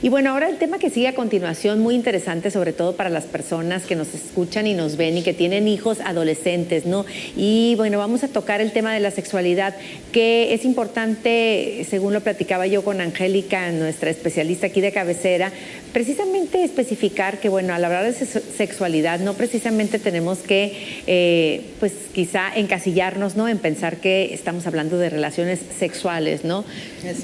Y bueno, ahora el tema que sigue a continuación, muy interesante, sobre todo para las personas que nos escuchan y nos ven y que tienen hijos adolescentes, ¿no? Y bueno, vamos a tocar el tema de la sexualidad, que es importante, según lo platicaba yo con Angélica, nuestra especialista aquí de cabecera, precisamente especificar que, bueno, al hablar de sexualidad, no precisamente tenemos que, pues quizá encasillarnos, ¿no?, en pensar que estamos hablando de relaciones sexuales, ¿no?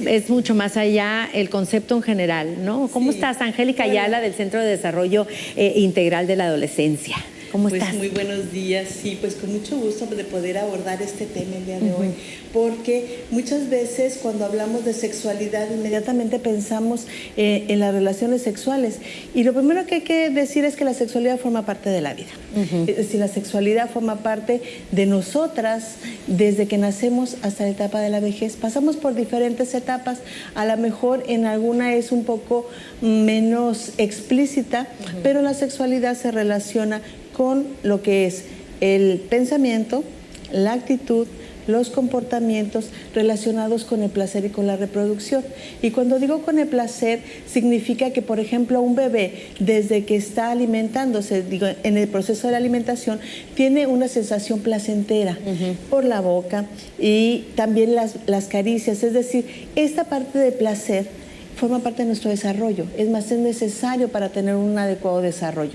Es mucho más allá el concepto en general, ¿no? ¿Cómo estás, Angélica Ayala, del Centro de Desarrollo Integral de la Adolescencia? ¿Cómo estás? Pues muy buenos días, sí, pues con mucho gusto de poder abordar este tema el día de hoy, porque muchas veces cuando hablamos de sexualidad inmediatamente pensamos en las relaciones sexuales, y lo primero que hay que decir es que la sexualidad forma parte de la vida, es decir, la sexualidad forma parte de nosotras desde que nacemos hasta la etapa de la vejez. Pasamos por diferentes etapas, a lo mejor en alguna es un poco menos explícita, pero la sexualidad se relaciona con lo que es el pensamiento, la actitud, los comportamientos relacionados con el placer y con la reproducción. Y cuando digo con el placer, significa que, por ejemplo, un bebé, desde que está alimentándose, digo, en el proceso de la alimentación, tiene una sensación placentera por la boca y también las caricias. Es decir, esta parte de placer forma parte de nuestro desarrollo. Es más, es necesario para tener un adecuado desarrollo.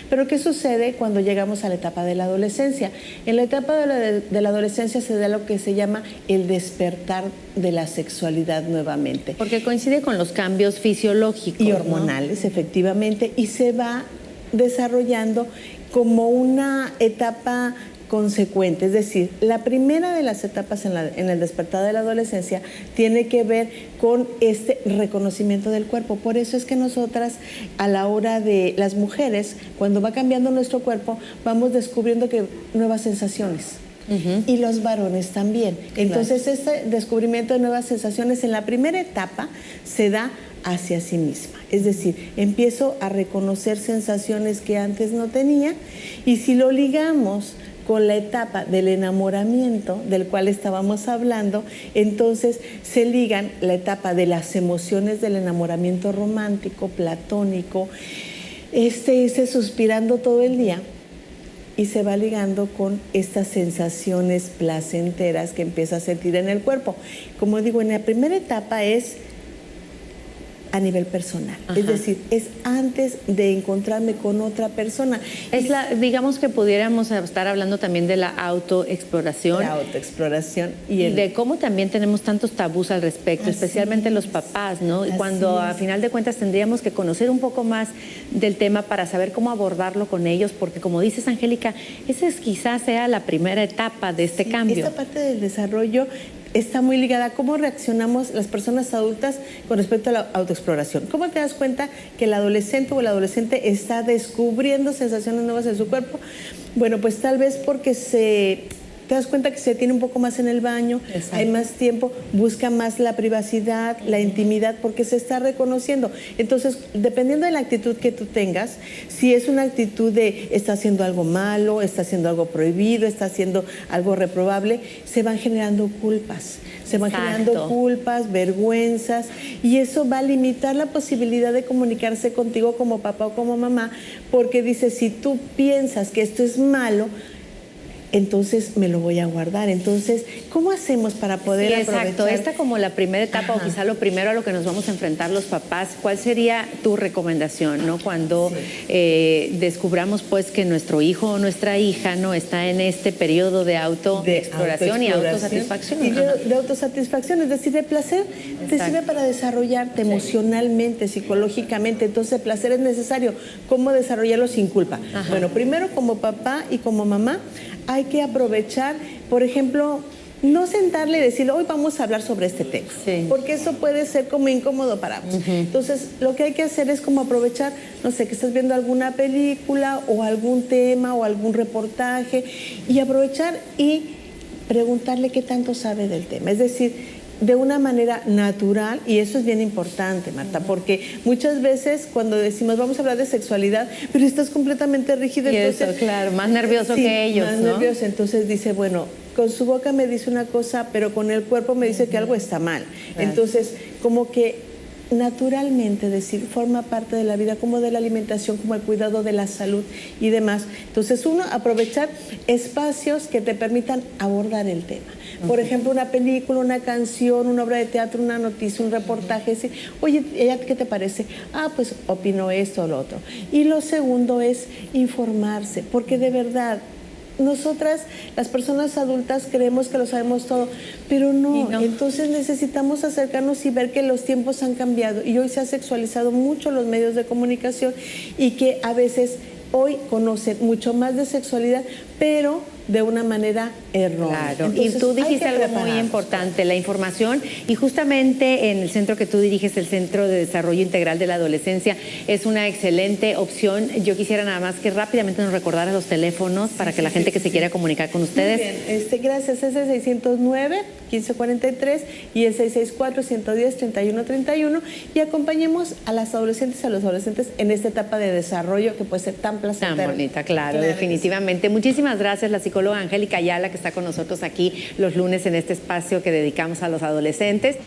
Pero ¿qué sucede cuando llegamos a la etapa de la adolescencia? En la etapa de la adolescencia se da lo que se llama el despertar de la sexualidad nuevamente. Porque coincide con los cambios fisiológicos y hormonales, ¿no? Efectivamente, y se va desarrollando como una etapa consecuente, es decir, la primera de las etapas en el despertar de la adolescencia tiene que ver con este reconocimiento del cuerpo. Por eso es que nosotras, a la hora de las mujeres, cuando va cambiando nuestro cuerpo, vamos descubriendo que nuevas sensaciones. Y los varones también. Entonces, este descubrimiento de nuevas sensaciones en la primera etapa se da hacia sí misma. Es decir, empiezo a reconocer sensaciones que antes no tenía, y si lo ligamos con la etapa del enamoramiento del cual estábamos hablando, entonces se ligan la etapa de las emociones del enamoramiento romántico, platónico, irse suspirando todo el día, y se va ligando con estas sensaciones placenteras que empieza a sentir en el cuerpo. Como digo, en la primera etapa es a nivel personal, es decir, es antes de encontrarme con otra persona. Digamos que pudiéramos estar hablando también de la autoexploración. La autoexploración y de cómo también tenemos tantos tabús al respecto, especialmente los papás, ¿no? Cuando a final de cuentas tendríamos que conocer un poco más del tema para saber cómo abordarlo con ellos, porque como dices, Angélica, esa quizás sea la primera etapa de este cambio. Esta parte del desarrollo está muy ligada a cómo reaccionamos las personas adultas con respecto a la autoexploración. ¿Cómo te das cuenta que el adolescente o el adolescente está descubriendo sensaciones nuevas en su cuerpo? Bueno, pues tal vez porque te das cuenta que se tiene un poco más en el baño, hay más tiempo, busca más la privacidad, la intimidad, porque se está reconociendo. Entonces, dependiendo de la actitud que tú tengas, si es una actitud de está haciendo algo malo, está haciendo algo prohibido, está haciendo algo reprobable, se van generando culpas. Se van generando culpas, vergüenzas, y eso va a limitar la posibilidad de comunicarse contigo como papá o como mamá, porque dice, si tú piensas que esto es malo, entonces me lo voy a guardar. Entonces, ¿cómo hacemos para poder aprovechar? Exacto, esta como la primera etapa o quizá lo primero a lo que nos vamos a enfrentar los papás. ¿Cuál sería tu recomendación, no? Cuando descubramos pues que nuestro hijo o nuestra hija no está en este periodo de autoexploración y autosatisfacción. Y de autosatisfacción, es decir, el placer te sirve para desarrollarte emocionalmente, psicológicamente. Entonces, el placer es necesario. ¿Cómo desarrollarlo sin culpa? Bueno, primero como papá y como mamá, hay que aprovechar, por ejemplo, no sentarle y decirle, hoy vamos a hablar sobre este tema, porque eso puede ser como incómodo para ambos. Entonces, lo que hay que hacer es como aprovechar, no sé, que estás viendo alguna película o algún tema o algún reportaje, y aprovechar y preguntarle qué tanto sabe del tema. Es decir, de una manera natural, y eso es bien importante, Marta, porque muchas veces cuando decimos vamos a hablar de sexualidad, pero estás completamente rígido, entonces, eso, claro, más nervioso que ellos, más nervioso, entonces dice, bueno, con su boca me dice una cosa, pero con el cuerpo me dice que algo está mal. Entonces, como que naturalmente, decir, forma parte de la vida, como de la alimentación, como el cuidado de la salud y demás. Entonces, uno, aprovechar espacios que te permitan abordar el tema. Por ejemplo, una película, una canción, una obra de teatro, una noticia, un reportaje. Decir, oye, ¿qué te parece? Ah, pues opino esto o lo otro. Y lo segundo es informarse, porque de verdad, nosotras, las personas adultas, creemos que lo sabemos todo, pero no. Entonces necesitamos acercarnos y ver que los tiempos han cambiado y hoy se ha sexualizado mucho los medios de comunicación y que a veces hoy conocen mucho más de sexualidad, pero de una manera errónea. Claro, entonces, y tú dijiste algo muy importante, la información, y justamente en el centro que tú diriges, el Centro de Desarrollo Integral de la Adolescencia, es una excelente opción. Yo quisiera nada más que rápidamente nos recordaras los teléfonos para que la gente que se quiera comunicar con ustedes. Muy bien, gracias, es el 609-1543 y el 664-110-3131 y acompañemos a las adolescentes y a los adolescentes en esta etapa de desarrollo que puede ser tan placentera. Tan bonita, claro, definitivamente. Muchísimas gracias, la psicóloga Angélica Ayala, que está con nosotros aquí los lunes en este espacio que dedicamos a los adolescentes.